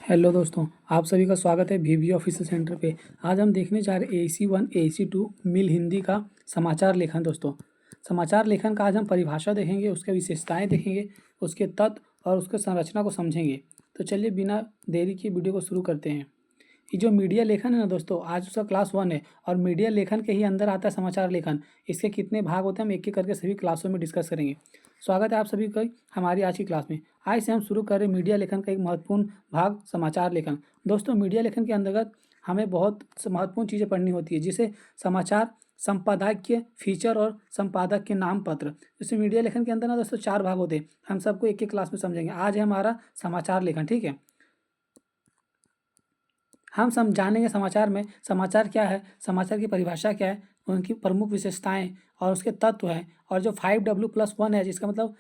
Hello दोस्तों, आप सभी का स्वागत है वीवी ऑफिशियल सेंटर पे। आज हम देखने जा रहे हैं AC1 AC2 मिल हिंदी का समाचार लेखन। दोस्तों, समाचार लेखन का आज हम परिभाषा देखेंगे, उसके विशेषताएं देखेंगे, उसके तत्व और उसके संरचना को समझेंगे। तो चलिए बिना देरी के वीडियो को शुरू करते हैं। ये जो मीडिया लेखन है ना दोस्तों, आज उसका क्लास 1 है और मीडिया लेखन के ही अंदर आता है समाचार लेखन। इसके कितने भाग होते हैं हम एक एक करके सभी क्लासों में डिस्कस करेंगे। स्वागत है आप सभी का हमारी आज की क्लास में। आज से हम शुरू कर रहे हैं मीडिया लेखन का एक महत्वपूर्ण भाग, समाचार लेखन। दोस्तों, मीडिया लेखन के अंतर्गत हमें बहुत महत्वपूर्ण चीज़ें पढ़नी होती है, जिसे समाचार संपादकीय, फीचर और संपादक के नाम पत्र। जैसे मीडिया लेखन के अंदर ना दोस्तों 4 भाग होते हैं, हम सबको एक एक क्लास में समझेंगे। आज है हमारा समाचार लेखन, ठीक है। हम जानेंगे समाचार में समाचार क्या है, समाचार की परिभाषा क्या है, उनकी प्रमुख विशेषताएं और उसके तत्व हैं, और जो 5W+1 है, जिसका मतलब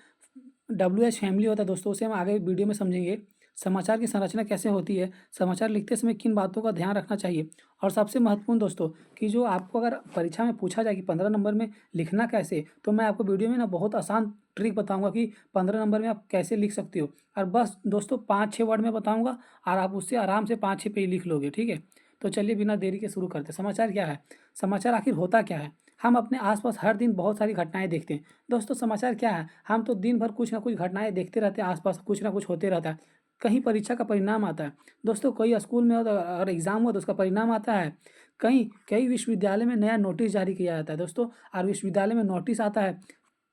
WH फैमिली होता है दोस्तों, उसे हम आगे वीडियो में समझेंगे। समाचार की संरचना कैसे होती है, समाचार लिखते समय किन बातों का ध्यान रखना चाहिए, और सबसे महत्वपूर्ण दोस्तों कि जो आपको अगर परीक्षा में पूछा जाए कि 15 नंबर में लिखना कैसे, तो मैं आपको वीडियो में ना बहुत आसान ट्रिक बताऊंगा कि 15 नंबर में आप कैसे लिख सकते हो। और बस दोस्तों 5-6 वर्ड में बताऊंगा और आप उससे आराम से 5-6 पेज लिख लोगे, ठीक है। तो चलिए बिना देरी के शुरू करते हैं। समाचार क्या है, समाचार आखिर होता क्या है। हम अपने आसपास हर दिन बहुत सारी घटनाएं देखते हैं। दोस्तों, समाचार क्या है, हम तो दिन भर कुछ ना कुछ घटनाएं देखते रहते हैं, आसपास कुछ ना कुछ होते रहता है। कहीं परीक्षा का परिणाम आता है दोस्तों, कोई स्कूल में हो तो और एग्जाम हो तो उसका परिणाम आता है। कहीं कई विश्वविद्यालय में नया नोटिस जारी किया जाता है दोस्तों, और विश्वविद्यालय में नोटिस आता है।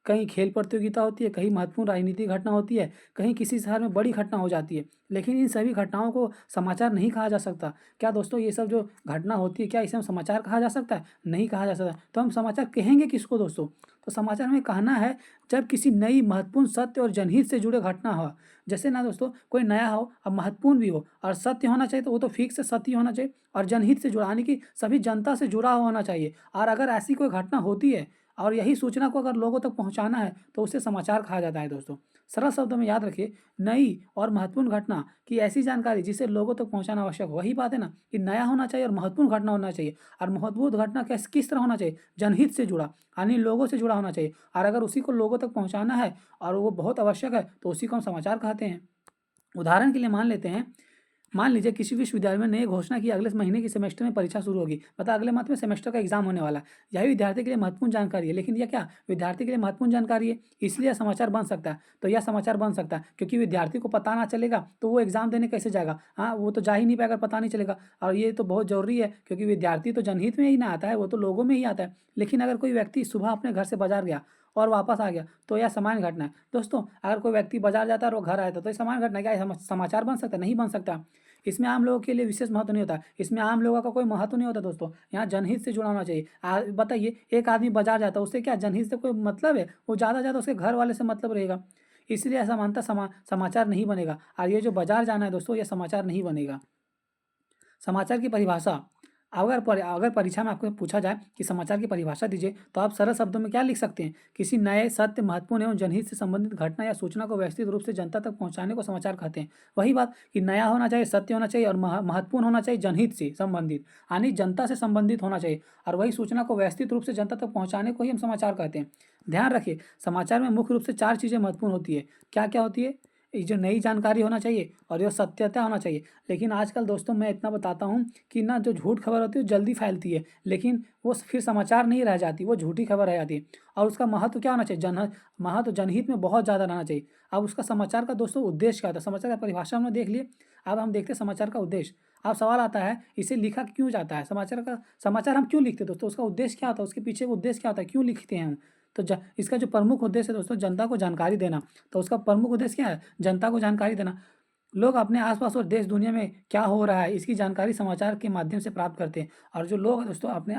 कहीं खेल प्रतियोगिता होती है, कहीं महत्वपूर्ण राजनीतिक घटना होती है, कहीं किसी शहर में बड़ी घटना हो जाती है। लेकिन इन सभी घटनाओं को समाचार नहीं कहा जा सकता। क्या दोस्तों, ये सब जो घटना होती है, क्या इसे हम समाचार कहा जा सकता है? नहीं कहा जा सकता। तो हम समाचार कहेंगे किसको दोस्तों? तो समाचार में कहना है जब किसी नई महत्वपूर्ण सत्य और जनहित से जुड़े घटना हो। जैसे ना दोस्तों, कोई नया हो और महत्वपूर्ण भी हो और सत्य होना चाहिए, तो वो तो फिक्स सत्य होना चाहिए, और जनहित से जुड़ा यानी कि सभी जनता से जुड़ा होना चाहिए। और अगर ऐसी कोई घटना होती है और यही सूचना को अगर लोगों तक पहुंचाना है, तो उसे समाचार कहा जाता है दोस्तों। सरल शब्दों में याद रखिए, नई और महत्वपूर्ण घटना की ऐसी जानकारी जिसे लोगों तक पहुंचाना आवश्यक हो। वही बात है ना कि नया होना चाहिए और महत्वपूर्ण घटना होना चाहिए। और महत्वपूर्ण घटना किस तरह होना चाहिए? जनहित से जुड़ा, यानी लोगों से जुड़ा होना चाहिए। और अगर उसी को लोगों तक पहुंचाना है और वो बहुत आवश्यक है, तो उसी को हम समाचार कहते हैं। उदाहरण के लिए मान लेते हैं, मान लीजिए किसी विश्वविद्यालय में नई घोषणा की अगले महीने की सेमेस्टर में परीक्षा शुरू होगी, मतलब अगले मंथ में सेमेस्टर का एग्जाम होने वाला है। यही विद्यार्थी के लिए महत्वपूर्ण जानकारी है। लेकिन यह क्या विद्यार्थी के लिए महत्वपूर्ण जानकारी है, इसलिए यह समाचार बन सकता है। तो यह समाचार बन सकता है क्योंकि विद्यार्थी को पता ना चलेगा तो वो एग्जाम देने कैसे जाएगा? हाँ, वो तो जा ही नहीं पाएगा, पता नहीं चलेगा। और ये तो बहुत जरूरी है क्योंकि विद्यार्थी तो जनहित में ही ना आता है, वो तो लोगों में ही आता है। लेकिन अगर कोई व्यक्ति सुबह अपने घर से बाजार गया और वापस आ गया, तो यह सामान्य घटना है दोस्तों। अगर कोई व्यक्ति बाजार जाता है और वो घर आया था, तो ये सामान्य घटना है। क्या ये समाचार बन सकता है? नहीं बन सकता। इसमें आम लोगों के लिए विशेष महत्व नहीं होता, इसमें आम लोगों का कोई महत्व नहीं होता दोस्तों। यहाँ जनहित से जुड़ा होना चाहिए। बताइए, एक आदमी बाजार जाता है, उससे क्या जनहित से कोई मतलब है? वो ज़्यादा ज़्यादा उसके घर वाले से मतलब रहेगा। इसलिए ऐसा मानता समाचार नहीं बनेगा। और ये जो बाजार जाना है दोस्तों, ये समाचार नहीं बनेगा। समाचार की परिभाषा, अगर परीक्षा में आपको पूछा जाए कि समाचार की परिभाषा दीजिए, तो आप सरल शब्दों में क्या लिख सकते हैं? किसी नए, सत्य, महत्वपूर्ण एवं जनहित से संबंधित घटना या सूचना को व्यवस्थित रूप से जनता तक पहुंचाने को समाचार कहते हैं। वही बात कि नया होना चाहिए, सत्य होना चाहिए और महत्वपूर्ण होना चाहिए, जनहित से संबंधित, यानी जनता से संबंधित होना चाहिए। और वही सूचना को व्यवस्थित रूप से जनता तक पहुंचाने को ही हम समाचार कहते हैं। ध्यान रखिए, समाचार में मुख्य रूप से 4 चीज़ें महत्वपूर्ण होती है। क्या क्या होती है? ये जो नई जानकारी होना चाहिए और जो सत्यता होना चाहिए। लेकिन आजकल दोस्तों मैं इतना बताता हूँ कि ना, जो झूठ खबर होती है वो जल्दी फैलती है, लेकिन वो फिर समाचार नहीं रह जाती, वो झूठी खबर रह जाती है। और उसका महत्व क्या होना चाहिए? महत्व जनहित में बहुत ज़्यादा रहना चाहिए। अब उसका समाचार का दोस्तों उद्देश्य क्या होता है? समाचार का परिभाषा हमने देख लिए। अब हम देखते हैं समाचार का उद्देश्य। अब सवाल आता है, इसे लिखा क्यों जाता है? समाचार हम क्यों लिखते हैं दोस्तों? उसका उद्देश्य क्या होता है? उसके पीछे उद्देश्य क्या होता है? क्यों लिखते हैं हम? तो इसका जो प्रमुख उद्देश्य है दोस्तों, जनता को जानकारी देना। तो उसका प्रमुख उद्देश्य क्या है? जनता को जानकारी देना। लोग अपने आसपास और देश दुनिया में क्या हो रहा है, इसकी जानकारी समाचार के माध्यम से प्राप्त करते हैं। और जो लोग दोस्तों अपने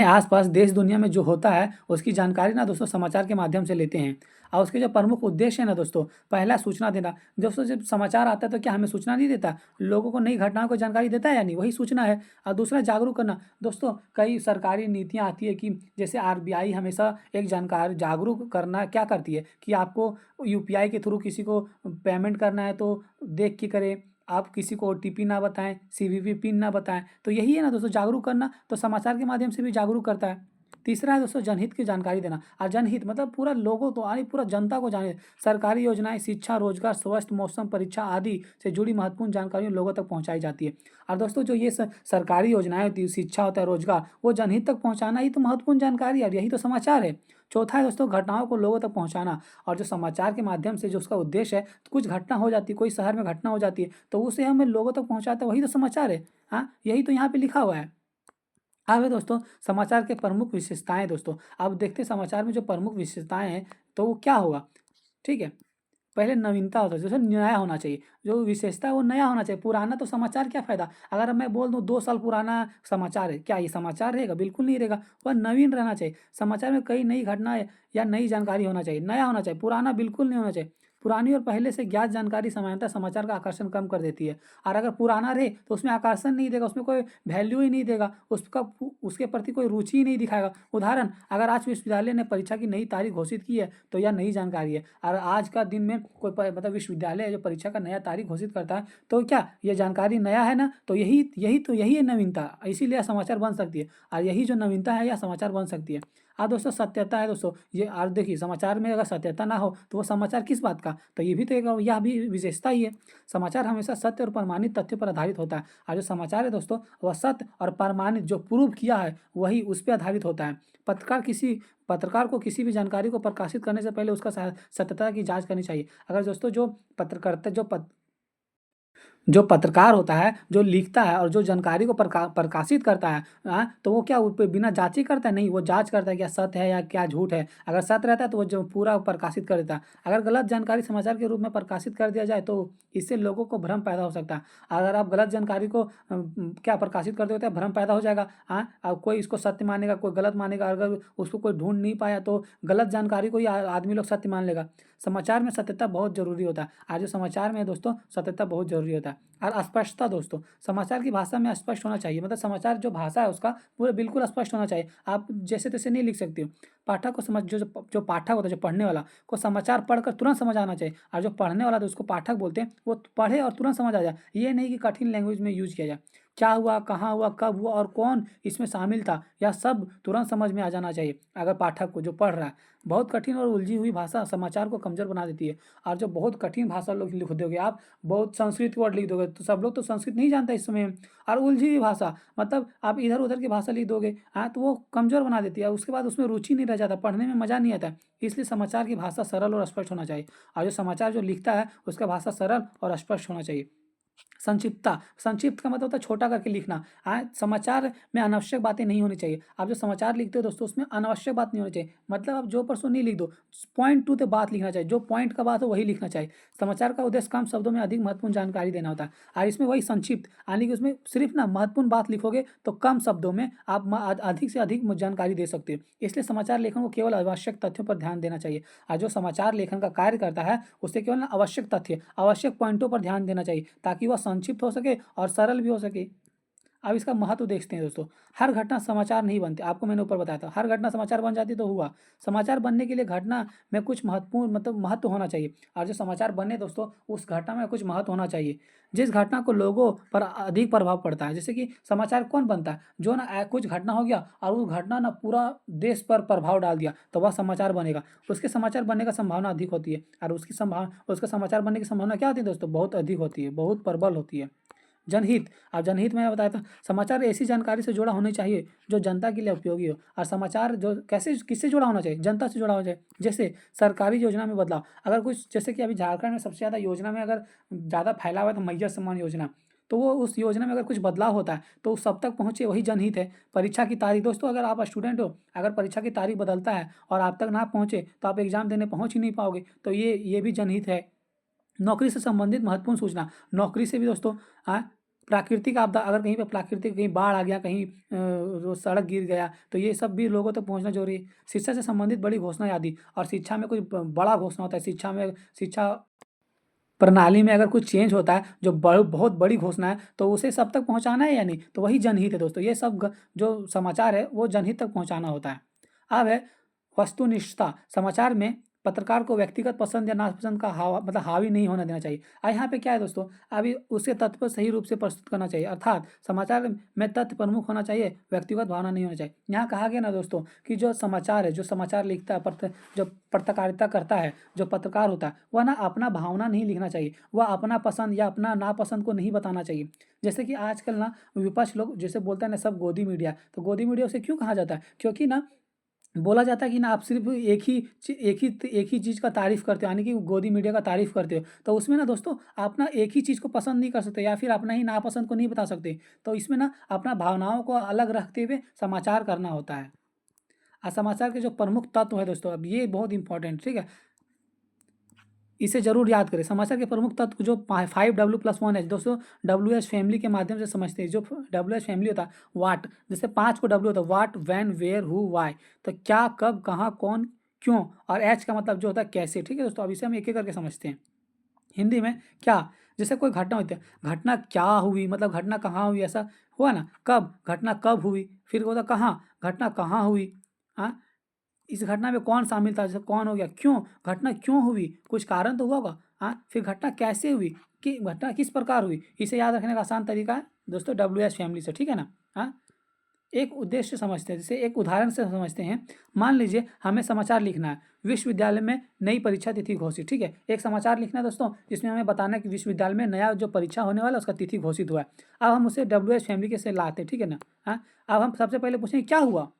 आसपास देश दुनिया में जो होता है उसकी जानकारी ना दोस्तों समाचार के माध्यम से लेते हैं। और उसके जो प्रमुख उद्देश्य है ना दोस्तों, पहला सूचना देना। दोस्तों, जब समाचार आता है तो क्या हमें सूचना नहीं देता? लोगों को नई घटनाओं को जानकारी देता है या नहीं? वही सूचना है। और दूसरा, जागरूक करना। दोस्तों, कई सरकारी नीतियाँ आती है कि जैसे RBI हमेशा एक जानकार जागरूक करना क्या करती है कि आपको UPI के थ्रू किसी को पेमेंट करना है तो देख के करें, आप किसी को OTP ना बताएं, CVV पिन ना बताएं। तो यही है ना दोस्तों, जागरूक करना। तो समाचार के माध्यम से भी जागरूक करता है। तीसरा है दोस्तों जनहित की जानकारी देना। और जनहित मतलब पूरा लोगों तो यानी पूरा जनता को जाने, सरकारी योजनाएं, शिक्षा, रोजगार, स्वास्थ्य, मौसम, परीक्षा आदि से जुड़ी महत्वपूर्ण जानकारियां लोगों तक पहुंचाई जाती है। और दोस्तों जो ये सरकारी योजनाएं होती है, शिक्षा होता है, रोजगार, वो जनहित तक पहुंचाना ही तो महत्वपूर्ण जानकारी है, और यही तो समाचार है। चौथा है दोस्तों घटनाओं को लोगों तक पहुंचाना। और जो समाचार के माध्यम से जो उसका उद्देश्य है, तो कुछ घटना हो जाती है, कोई शहर में घटना हो जाती है, तो उसे हमें लोगों तक पहुंचाते हैं, वही तो समाचार है। हाँ, यही तो यहाँ पे लिखा हुआ है। अब है दोस्तों समाचार के प्रमुख विशेषताएं। दोस्तों अब देखते हैं समाचार में जो प्रमुख विशेषताएं हैं तो वो क्या होगा। ठीक है, पहले नवीनता होता है, जैसे नया होना चाहिए, जो विशेषता है वो नया होना चाहिए। पुराना तो समाचार क्या फायदा, अगर मैं बोल दूं 2 साल पुराना समाचार है, क्या ये समाचार रहेगा? बिल्कुल नहीं रहेगा। वह नवीन रहना चाहिए, समाचार में कई नई घटना या नई जानकारी होना चाहिए, नया होना चाहिए, पुराना बिल्कुल नहीं होना चाहिए। पुरानी और पहले से ज्ञात जानकारी सामान्यतः समाचार का आकर्षण कम कर देती है। और अगर पुराना रहे तो उसमें आकर्षण नहीं देगा, उसमें कोई वैल्यू ही नहीं देगा, उसका उसके प्रति कोई रुचि ही नहीं दिखाएगा। उदाहरण, अगर आज विश्वविद्यालय ने परीक्षा की नई तारीख घोषित की है तो यह नई जानकारी है। और आज का दिन में कोई मतलब विश्वविद्यालय जो परीक्षा का नया तारीख घोषित करता है तो क्या ये जानकारी नया है ना, तो यही है नवीनता, इसीलिए यह समाचार बन सकती है। और यही जो नवीनता है यह समाचार बन सकती है। और दोस्तों सत्यता है दोस्तों, ये और देखिए समाचार में अगर सत्यता ना हो तो वो समाचार किस बात का, तो ये भी तो एक यह भी विशेषता ही है। समाचार हमेशा सत्य और प्रमाणित तथ्य पर आधारित होता है। और जो समाचार है दोस्तों वह सत्य और प्रमाणित जो प्रूव किया है वही उस पर आधारित होता है। पत्रकार को किसी भी जानकारी को प्रकाशित करने से पहले उसका सत्यता की जांच करनी चाहिए। अगर दोस्तों जो पत्रकारिता जो पत्रकार होता है, जो लिखता है और जो जानकारी को प्रकाशित करता है, तो वो क्या बिना जांच ही करता है? नहीं, वो जांच करता है क्या सत्य है या क्या झूठ है। अगर सत्य रहता है तो वो जो पूरा प्रकाशित कर देता है। अगर गलत जानकारी समाचार के रूप में प्रकाशित कर दिया जाए तो इससे लोगों को भ्रम पैदा हो सकता है। अगर आप गलत जानकारी को क्या प्रकाशित कर देते हैं, भ्रम पैदा हो जाएगा। हाँ, अब कोई इसको सत्य मानेगा, कोई गलत मानेगा, अगर उसको कोई ढूंढ नहीं पाया तो गलत जानकारी को ही आदमी लोग सत्य मान लेगा। समाचार में सत्यता बहुत जरूरी होता है। आज जो समाचार में है दोस्तों सत्यता बहुत जरूरी होता है। और स्पष्टता दोस्तों, समाचार की भाषा में स्पष्ट होना चाहिए, मतलब समाचार जो भाषा है उसका पूरा बिल्कुल स्पष्ट होना चाहिए। आप जैसे तैसे नहीं लिख सकते हो। पाठक को समझ जो पाठक होता है, जो पढ़ने वाला को समाचार पढ़कर तुरंत समझ आना चाहिए। और जो पढ़ने वाला तो उसको पाठक बोलते हैं, वो पढ़े और तुरंत समझ आ जाए। ये नहीं कि कठिन लैंग्वेज में यूज किया जाए। क्या हुआ, कहाँ हुआ, कब हुआ और कौन इसमें शामिल था, यह सब तुरंत समझ में आ जाना चाहिए अगर पाठक को जो पढ़ रहा है। बहुत कठिन और उलझी हुई भाषा समाचार को कमजोर बना देती है। और जो बहुत कठिन भाषा लोग लिख दोगे आप, बहुत संस्कृत वर्ड लिख दोगे, तो सब लोग तो संस्कृत नहीं जानता इस समय। और उलझी हुई भाषा मतलब आप इधर उधर की भाषा लिख दोगे, हाँ, तो वो कमजोर बना देती है। उसके बाद उसमें रुचि नहीं रह जाता, पढ़ने में मजा नहीं आता। इसलिए समाचार की भाषा सरल और स्पष्ट होना चाहिए। और जो समाचार जो लिखता है उसका भाषा सरल और स्पष्ट होना चाहिए। संक्षिप्तता, संक्षिप्त का मतलब होता है छोटा करके लिखना। समाचार में अनावश्यक बातें नहीं होनी चाहिए। आप जो समाचार लिखते हो दोस्तों उसमें अनावश्यक बात नहीं होनी चाहिए, मतलब आप जो परसों नहीं लिख दो, पॉइंट टू द बात लिखना चाहिए, जो पॉइंट का बात हो वही लिखना चाहिए। समाचार का उद्देश्य कम शब्दों में अधिक महत्वपूर्ण जानकारी देना होता है। और इसमें वही संक्षिप्त, यानी कि उसमें सिर्फ ना महत्वपूर्ण बात लिखोगे तो कम शब्दों में आप अधिक से अधिक जानकारी दे सकते हो। इसलिए समाचार लेखन को केवल आवश्यक तथ्यों पर ध्यान देना चाहिए। और जो समाचार लेखन का कार्य करता है उसे केवल ना आवश्यक तथ्य, आवश्यक पॉइंटों पर ध्यान देना चाहिए, ताकि वह संक्षिप्त हो सके और सरल भी हो सके। अब इसका महत्व देखते हैं दोस्तों। हर घटना समाचार नहीं बनती, आपको मैंने ऊपर बताया था, हर घटना समाचार बन जाती तो हुआ। समाचार बनने के लिए घटना में कुछ महत्वपूर्ण मतलब महत्व होना चाहिए। और जो समाचार बने दोस्तों उस घटना में कुछ महत्व होना चाहिए, जिस घटना को लोगों पर अधिक प्रभाव पड़ता है। जैसे कि समाचार कौन बनता है, जो ना कुछ घटना हो गया और उस घटना ना पूरा देश पर प्रभाव डाल दिया तो वह समाचार बनेगा, उसके समाचार बनने का संभावना अधिक होती है। और उसका समाचार बनने की संभावना क्या होती है दोस्तों, बहुत अधिक होती है, बहुत प्रबल होती है। जनहित, अब जनहित मैंने बताया था, समाचार ऐसी जानकारी से जुड़ा होना चाहिए जो जनता के लिए उपयोगी हो। और समाचार जो कैसे किससे जुड़ा होना चाहिए, जनता से जुड़ा होना चाहिए। जैसे सरकारी योजना में बदलाव, अगर कुछ जैसे कि अभी झारखंड में सबसे ज़्यादा योजना में अगर ज़्यादा फैला हुआ है तो मैया सम्मान योजना, तो वो उस योजना में अगर कुछ बदलाव होता है तो उस सब तक पहुँचे, वही जनहित है। परीक्षा की तारीख दोस्तों, अगर आप स्टूडेंट हो, अगर परीक्षा की तारीख बदलता है और आप तक ना पहुँचे तो आप एग्जाम देने पहुँच ही नहीं पाओगे, तो ये भी जनहित है। नौकरी से संबंधित महत्वपूर्ण सूचना, नौकरी से भी दोस्तों, प्राकृतिक आपदा, अगर कहीं पे प्राकृतिक कहीं बाढ़ आ गया, कहीं सड़क गिर गया, तो ये सब भी लोगों तक पहुंचना जरूरी है। शिक्षा से संबंधित बड़ी घोषणा आदि, और शिक्षा में कोई बड़ा घोषणा होता है, शिक्षा प्रणाली में अगर कुछ चेंज होता है जो बहुत बड़ी घोषणा है तो उसे सब तक पहुंचाना है या नहीं, तो वही जनहित है दोस्तों। ये सब जो समाचार है वो जनहित तक पहुंचाना होता है। अब है वस्तुनिष्ठता, समाचार में पत्रकार को व्यक्तिगत पसंद या नापसंद का हावी नहीं होना देना चाहिए। यहाँ पे क्या है दोस्तों, अभी उसके तथ्य को सही रूप से प्रस्तुत करना चाहिए, अर्थात समाचार में तथ्य प्रमुख होना चाहिए, व्यक्तिगत भावना नहीं होना चाहिए। यहाँ कहा गया ना दोस्तों कि जो समाचार है, जो समाचार लिखता है, जो पत्रकारिता करता है, जो पत्रकार होता है, वह ना अपना भावना नहीं लिखना चाहिए, वह अपना पसंद या अपना नापसंद को नहीं बताना चाहिए। जैसे कि आजकल ना विपक्ष लोग जैसे बोलते हैं ना, सब गोदी मीडिया, तो गोदी मीडिया उसे क्यों कहा जाता है? क्योंकि ना बोला जाता है कि ना आप सिर्फ एक ही चीज़ का तारीफ़ करते हो, यानी कि गोदी मीडिया का तारीफ़ करते हो, तो उसमें ना दोस्तों आप ना एक ही चीज़ को पसंद नहीं कर सकते या फिर अपना ही नापसंद को नहीं बता सकते। तो इसमें ना अपना भावनाओं को अलग रखते हुए समाचार करना होता है। समाचार के जो प्रमुख तत्व है दोस्तों, अब ये बहुत इंपॉर्टेंट, ठीक है, इसे जरूर याद करें। समाचार के प्रमुख तत्व जो 5W+1 है दोस्तों, WH फैमिली के माध्यम से समझते हैं। जो WH फैमिली होता है, वाट, जैसे 5 को W होता है, वाट, वैन, वेयर, हु, वाई, तो क्या, कब, कहाँ, कौन, क्यों, और H का मतलब जो होता है कैसे। ठीक है दोस्तों, अब इसे हम एक एक करके समझते हैं। हिंदी में क्या, जैसे कोई घटना होती है, घटना क्या हुई, मतलब घटना कहाँ हुई, ऐसा हुआ ना। कब, घटना कब हुई। फिर होता कहाँ, घटना कहाँ हुई। हाँ, इस घटना में कौन शामिल था, जैसे कौन हो गया। क्यों, घटना क्यों हुई, कुछ कारण तो हुआ होगा। हाँ, फिर घटना कैसे हुई, कि घटना किस प्रकार हुई। इसे याद रखने का आसान तरीका है दोस्तों WH फैमिली से, ठीक है ना। हाँ, एक उद्देश्य समझते हैं, जैसे एक उदाहरण से समझते हैं। मान लीजिए हमें समाचार लिखना है, विश्वविद्यालय में नई परीक्षा तिथि घोषित। ठीक है, एक समाचार लिखना है दोस्तों, जिसमें हमें बताना है कि विश्वविद्यालय में नया जो परीक्षा होने वाला है उसका तिथि घोषित हुआ है। अब हम उसे WH फैमिली के से लाते हैं, ठीक है ना। हाँ, अब हम सबसे पहले पूछेंगे क्या हुआ,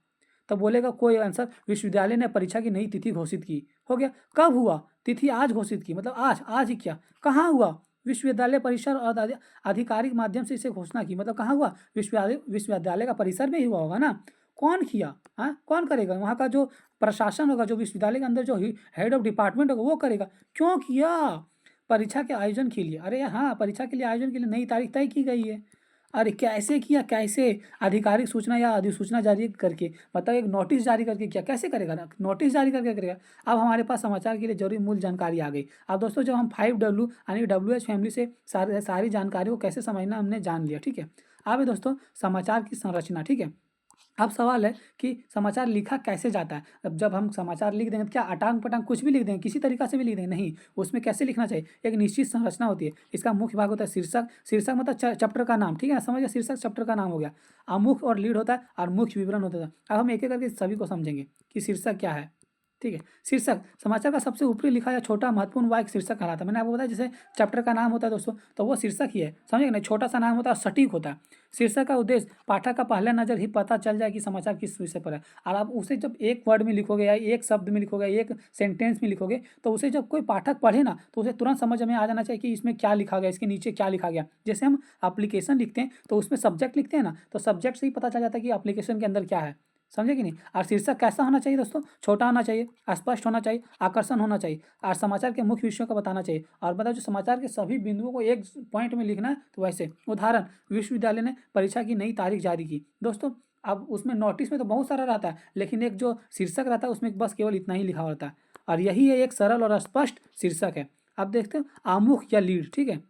तो बोलेगा कोई आंसर, विश्वविद्यालय ने परीक्षा की नई तिथि घोषित की। हो गया। कब हुआ, तिथि आज घोषित की, मतलब आज, आज ही क्या। कहाँ हुआ, विश्वविद्यालय परिसर और आधिकारिक माध्यम से इसे घोषणा की, मतलब कहाँ हुआ, विश्वविद्यालय का परिसर में ही हुआ होगा ना। कौन किया, हाँ, कौन करेगा, वहाँ का जो प्रशासन होगा, जो विश्वविद्यालय के अंदर जो हेड ऑफ डिपार्टमेंट होगा वो करेगा। क्यों किया, परीक्षा के आयोजन के लिए। अरे हाँ, परीक्षा के लिए आयोजन के लिए नई तारीख तय की गई है। अरे कैसे किया, कैसे, आधिकारिक सूचना या अधिसूचना जारी करके, मतलब एक नोटिस जारी करके किया। कैसे करेगा ना, नोटिस जारी करके करेगा। अब हमारे पास समाचार के लिए जरूरी मूल जानकारी आ गई। अब दोस्तों जब हम 5W यानी WH फैमिली से सारी जानकारी को कैसे समझना हमने जान लिया, ठीक है। अब है दोस्तों समाचार की संरचना, ठीक है। अब सवाल है कि समाचार लिखा कैसे जाता है। अब जब हम समाचार लिख देंगे तो क्या अटांग पटांग कुछ भी लिख देंगे, किसी तरीका से भी लिख देंगे, नहीं। उसमें कैसे लिखना चाहिए, एक निश्चित संरचना होती है। इसका मुख्य भाग होता है शीर्षक, शीर्षक मतलब चैप्टर का नाम, ठीक है ना, समझ गए, शीर्षक चैप्टर का नाम हो गया। मुख्य और लीड होता है और मुख्य विवरण होता है। अब हम एक एक करके सभी को समझेंगे कि शीर्षक क्या है, ठीक है। शीर्षक समाचार का सबसे ऊपरी लिखा या छोटा महत्वपूर्ण वाक्य शीर्षक कहलाता है। मैंने आपको बताया जैसे चैप्टर का नाम होता है दोस्तों, तो वो शीर्षक ही है, समझे ना, छोटा सा नाम होता है, सटीक होता है। शीर्षक का उद्देश्य पाठक का पहला नजर ही पता चल जाए कि समाचार किस विषय पर है। और आप उसे जब एक वर्ड में लिखोगे या एक शब्द में लिखोगे, एक सेंटेंस में लिखोगे, तो उसे जब कोई पाठक पढ़े ना तो उसे तुरंत समझ में आ जाना चाहिए कि इसमें क्या लिखा गया, इसके नीचे क्या लिखा गया। जैसे हम एप्लीकेशन लिखते हैं तो उसमें सब्जेक्ट लिखते हैं ना, तो सब्जेक्ट से ही पता चल जाता है कि एप्लीकेशन के अंदर क्या है, समझे कि नहीं। और शीर्षक कैसा होना चाहिए दोस्तों, छोटा होना चाहिए, स्पष्ट होना चाहिए, आकर्षण होना चाहिए, और समाचार के मुख्य विषयों को बताना चाहिए। और बताओ जो समाचार के सभी बिंदुओं को एक पॉइंट में लिखना है, तो वैसे उदाहरण, विश्वविद्यालय ने परीक्षा की नई तारीख जारी की दोस्तों। अब उसमें नोटिस में तो बहुत सारा रहता है, लेकिन एक जो शीर्षक रहता है उसमें बस केवल इतना ही लिखा होता है, और यही है एक सरल और स्पष्ट शीर्षक है। अब देखते हैं आमुख या लीड, ठीक है।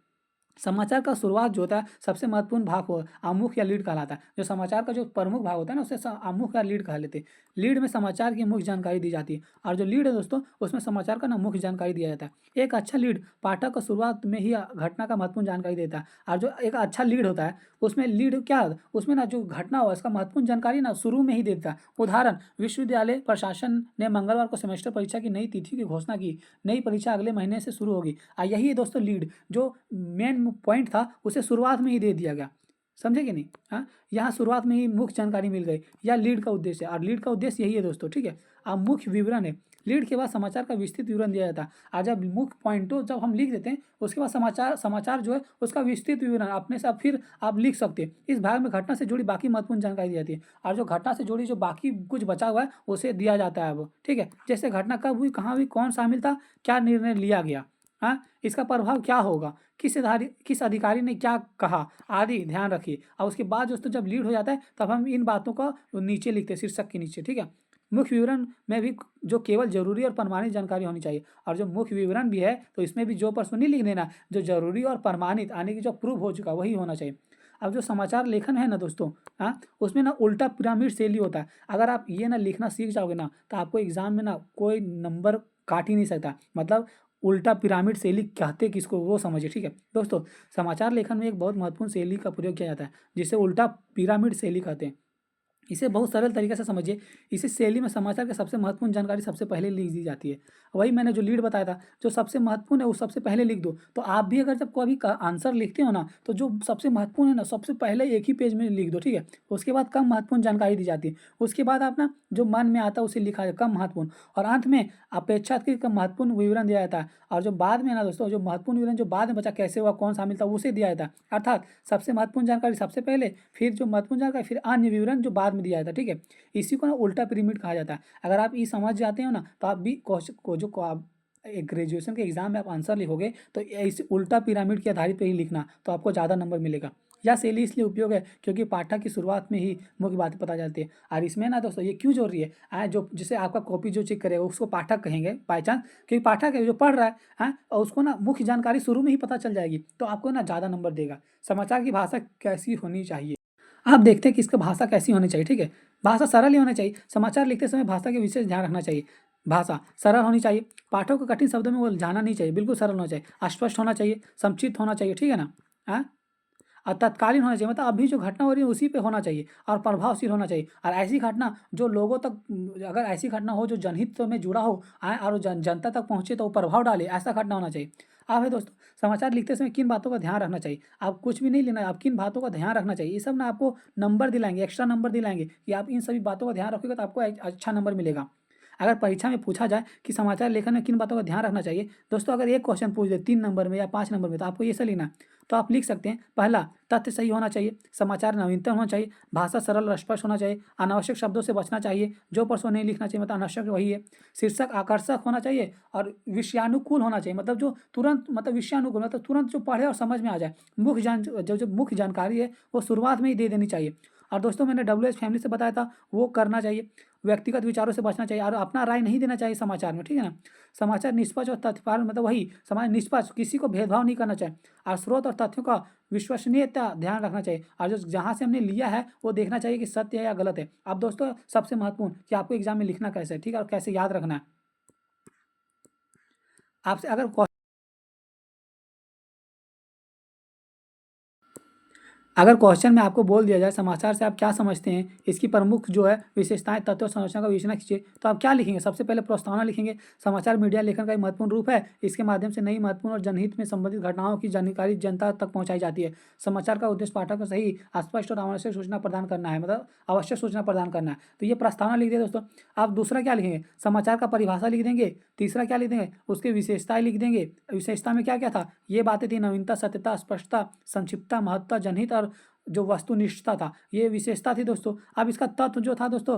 समाचार का शुरुआत जो होता है सबसे महत्वपूर्ण भाग हो आमुख या लीड कहलाता है। जो समाचार का जो प्रमुख भाग होता है ना उसे आमुख या लीड कह लेते हैं। लीड में समाचार की मुख्य जानकारी दी जाती है, और जो लीड है दोस्तों उसमें समाचार का ना मुख्य जानकारी दिया जाता है। एक अच्छा लीड पाठक को शुरुआत में ही घटना का महत्वपूर्ण जानकारी देता है, और जो एक अच्छा लीड होता है उसमें लीड क्या होता है? उसमें ना जो घटना हो इसका महत्वपूर्ण जानकारी ना शुरू में ही देता है। उदाहरण, विश्वविद्यालय प्रशासन ने मंगलवार को सेमेस्टर परीक्षा की नई तिथि की घोषणा की, नई परीक्षा अगले महीने से शुरू होगी। यही है दोस्तों लीड, जो मेन पॉइंट था उसे शुरुआत में ही दे दिया गया, समझे कि नहीं। हाँ, यहाँ शुरुआत में ही मुख्य जानकारी मिल गई, या लीड का उद्देश्य है, और लीड का उद्देश्य यही है दोस्तों, ठीक है। अब मुख्य विवरण है, लीड के बाद समाचार का विस्तृत विवरण दिया जाता है। और जब मुख्य पॉइंटों जब हम लिख देते हैं उसके बाद समाचार जो है उसका विस्तृत विवरण अपने से फिर आप लिख सकते हैं। इस भाग में घटना से जुड़ी बाकी महत्वपूर्ण जानकारी दी जाती है, और जो घटना से जुड़ी जो बाकी कुछ बचा हुआ है उसे दिया जाता है वो, ठीक है। जैसे घटना कब हुई, कहाँ हुई, कौन शामिल था, क्या निर्णय लिया गया, हाँ, इसका प्रभाव क्या होगा, किस अधिकारी ने क्या कहा, आदि ध्यान रखिए। और उसके बाद दोस्तों जब लीड हो जाता है तब हम इन बातों को नीचे लिखते हैं, शीर्षक के नीचे, ठीक है। मुख्य विवरण में भी जो केवल जरूरी और प्रमाणित जानकारी होनी चाहिए, और जो मुख्य विवरण भी है तो इसमें भी जो प्रश्न नहीं लिख देना, जो जरूरी और प्रमाणित यानी कि जो प्रूव हो चुका वही होना चाहिए। अब जो समाचार लेखन है ना दोस्तों, हाँ, उसमें ना उल्टा पिरामिड शैली होता है। अगर आप ये ना लिखना सीख जाओगे ना तो आपको एग्जाम में ना कोई नंबर काट ही नहीं सकता। मतलब उल्टा पिरामिड शैली कहते किसको वो समझिए, ठीक है दोस्तों। समाचार लेखन में एक बहुत महत्वपूर्ण शैली का प्रयोग किया जाता है जिसे उल्टा पिरामिड शैली कहते हैं। इसे बहुत सरल तरीके से समझिए। इसी शैली में समाचार की सबसे महत्वपूर्ण जानकारी सबसे पहले लिख दी जाती है। वही मैंने जो लीड बताया था, जो सबसे महत्वपूर्ण है वो सबसे पहले लिख दो। तो आप भी अगर जब कभी आंसर लिखते हो ना, तो जो सबसे महत्वपूर्ण है ना सबसे पहले एक ही पेज में लिख दो, ठीक है। उसके बाद कम महत्वपूर्ण जानकारी दी जाती है। उसके बाद आप ना जो मन में आता है उसे लिखा है कम महत्वपूर्ण, और अंत में अपेक्षाकृत कम महत्वपूर्ण विवरण दिया जाता है। और जो बाद में ना दोस्तों, जो महत्वपूर्ण विवरण जो बाद में बचा कैसे हुआ, कौन शामिल था, उसे दिया जाता है। अर्थात सबसे महत्वपूर्ण जानकारी सबसे पहले, फिर जो महत्वपूर्ण जानकारी, फिर अन्य विवरण जो बाद में दिया जाता है, ठीक है। इसी को ना उल्टा पिरामिड कहा जाता है। अगर आप ये समझ जाते हो ना, तो आप भी क्वेश्चन को जो आप एक ग्रेजुएशन के एग्जाम में आप आंसर लिखोगे तो इस उल्टा पिरामिड के आधारित पे ही लिखना, तो आपको ज़्यादा नंबर मिलेगा। यह शैली इसलिए उपयोग है क्योंकि पाठक की शुरुआत में ही मुख्य बातें पता चलती है। और इसमें ना दोस्तों ये क्यों जरूरी है, जो जैसे आपका कॉपी जो चेक करेगा उसको पाठक कहेंगे बाई चांस, क्योंकि पाठक है जो पढ़ रहा है, और उसको ना मुख्य जानकारी शुरू में ही पता चल जाएगी, तो आपको ना ज़्यादा नंबर देगा। समाचार की भाषा कैसी होनी चाहिए, आप देखते हैं कि इसका भाषा कैसी होनी चाहिए, ठीक है। भाषा सरल ही होनी चाहिए। समाचार लिखते समय भाषा के विशेष ध्यान रखना चाहिए। भाषा सरल होनी चाहिए, पाठक को कठिन शब्दों में उलझाना नहीं चाहिए, बिल्कुल सरल होना चाहिए, स्पष्ट होना चाहिए, संक्षिप्त होना चाहिए, ठीक है ना। हाँ, और तत्कालीन होना चाहिए, मतलब अभी जो घटना हो रही है उसी पे होना चाहिए, और प्रभावशील होना चाहिए। और ऐसी घटना जो लोगों तक, अगर ऐसी घटना हो जो जनहित में जुड़ा हो, और जनता तक पहुंचे तो वो प्रभाव डाले, ऐसा घटना होना चाहिए। अब है दोस्तों, समाचार लिखते समय किन बातों का ध्यान रखना चाहिए, आप कुछ भी नहीं लेना है, आप किन बातों का ध्यान रखना चाहिए, ये सब ना आपको नंबर दिलाएंगे, एक्स्ट्रा नंबर दिलाएंगे कि आप इन सभी बातों का ध्यान रखोगे तो आपको अच्छा नंबर मिलेगा। अगर परीक्षा में पूछा जाए कि समाचार लेखन में किन बातों का ध्यान रखना चाहिए, दोस्तों अगर एक क्वेश्चन पूछ दे 3 नंबर में या 5 नंबर में, तो आपको ये सब लिखना है। तो आप लिख सकते हैं, पहला, तथ्य सही होना चाहिए, समाचार नवीनतम होना चाहिए, भाषा सरल और स्पष्ट होना चाहिए, अनावश्यक शब्दों से बचना चाहिए, जो प्रश्न नहीं लिखना चाहिए, मतलब अनावश्यक वही है, शीर्षक आकर्षक होना चाहिए, और विषयानुकूल होना चाहिए, मतलब जो तुरंत, मतलब विषयानुकूल मतलब तुरंत जो पढ़े और समझ में आ जाए। जो मुख्य जानकारी है वो शुरुआत में ही दे देनी चाहिए। और दोस्तों मैंने WH फैमिली से बताया था वो करना चाहिए। व्यक्तिगत विचारों से बचना चाहिए और अपना राय नहीं देना चाहिए समाचार में, ठीक है ना। समाचार निष्पक्ष और तथ्यपाल, मतलब वही समाज निष्पक्ष, किसी को भेदभाव नहीं करना चाहिए, और स्रोत और तथ्यों का विश्वसनीयता ध्यान रखना चाहिए, और जो जहाँ से हमने लिया है वो देखना चाहिए कि सत्य है या गलत है। अब दोस्तों सबसे महत्वपूर्ण कि आपको एग्जाम में लिखना कैसे है, ठीक है, और कैसे याद रखना है। आपसे अगर क्वेश्चन में आपको बोल दिया जाए समाचार से आप क्या समझते हैं, इसकी प्रमुख जो है विशेषताएं, तत्व संरचना का विवेचना कीजिए, तो आप क्या लिखेंगे, सबसे पहले प्रस्तावना लिखेंगे। समाचार मीडिया लेखन का एक महत्वपूर्ण रूप है, इसके माध्यम से नई महत्वपूर्ण और जनहित में संबंधित घटनाओं की जानकारी जनता तक पहुंचाई जाती है। समाचार का उद्देश्य पाठक को सही, स्पष्ट और आवश्यक सूचना प्रदान करना है, मतलब आवश्यक सूचना प्रदान करना है। तो ये प्रस्तावना लिख दिया दोस्तों। आप दूसरा क्या लिखेंगे, समाचार का परिभाषा लिख देंगे। तीसरा क्या लिख देंगे, उसकी विशेषताएं लिख देंगे। विशेषता में क्या क्या था, ये बातें थी, नवीनता, सत्यता, स्पष्टता, संक्षिप्तता, महत्ता, जनहित और जो वस्तुनिष्ठता था, ये विशेषता थी दोस्तों। अब इसका तत्व जो था दोस्तों,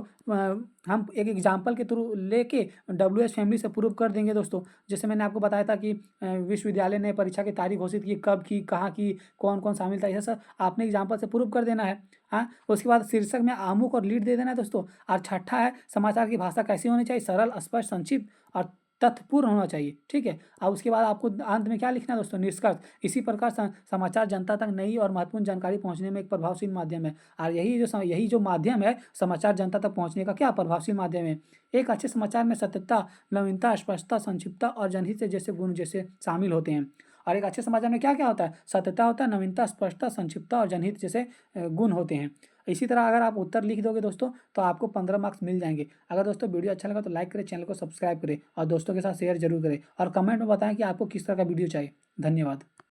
हम एक एग्जाम्पल के थ्रू लेके WH फैमिली से प्रूव कर देंगे दोस्तों। जैसे मैंने आपको बताया था कि विश्वविद्यालय ने परीक्षा की तारीख घोषित की, कब की, कहाँ की, कौन कौन शामिल था, यह सब आपने एग्जाम्पल से प्रूव कर देना है। हाँ, उसके बाद शीर्षक में आमुख और लीड दे देना है दोस्तों। और छठा है, समाचार की भाषा कैसी होनी चाहिए, सरल, स्पष्ट, संक्षिप्त और तथ्यपूर्ण होना चाहिए, ठीक है। और उसके बाद आपको अंत में क्या लिखना है दोस्तों, निष्कर्ष। इसी प्रकार समाचार जनता तक नई और महत्वपूर्ण जानकारी पहुंचने में एक प्रभावशील माध्यम है। और यही जो माध्यम है, समाचार जनता तक पहुंचने का क्या प्रभावशील माध्यम है। एक अच्छे समाचार में सत्यता, नवीनता, स्पष्टता, संक्षिप्तता और जनहित से जैसे गुण जैसे शामिल होते हैं। और एक अच्छे समाचार में क्या क्या होता है, सत्यता होता है, नवीनता, स्पष्टता, संक्षिप्तता और जनहित जैसे गुण होते हैं। इसी तरह अगर आप उत्तर लिख दोगे दोस्तों तो आपको 15 मार्क्स मिल जाएंगे। अगर दोस्तों वीडियो अच्छा लगा तो लाइक करें, चैनल को सब्सक्राइब करें और दोस्तों के साथ शेयर जरूर करें, और कमेंट में बताएं कि आपको किस तरह का वीडियो चाहिए। धन्यवाद।